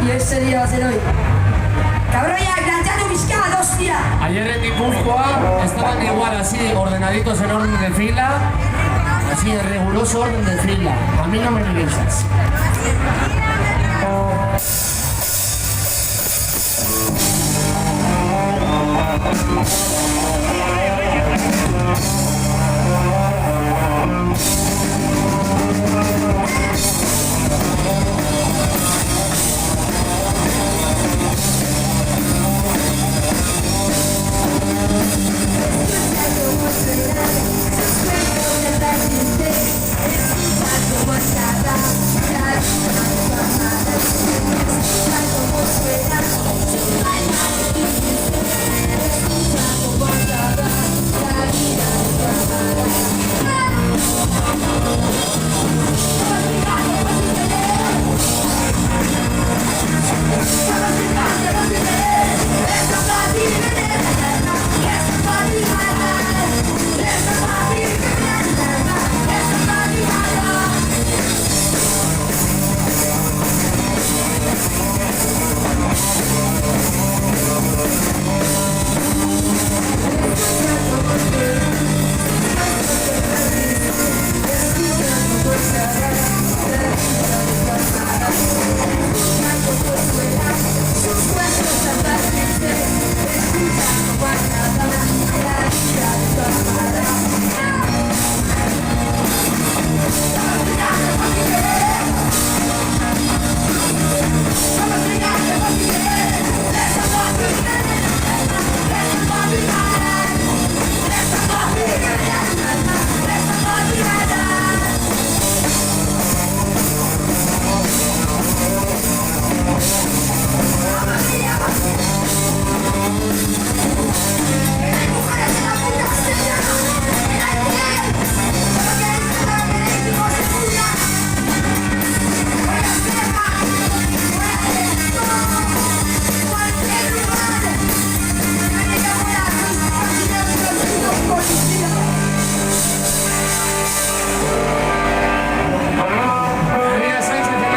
Y ese día va a ser hoy. Cabrón, ya, planteando piscada, hostia. Ayer en Guipúzcoa estaban igual así, ordenaditos en orden de fila. Así, de riguroso orden de fila. A mí no me divisas.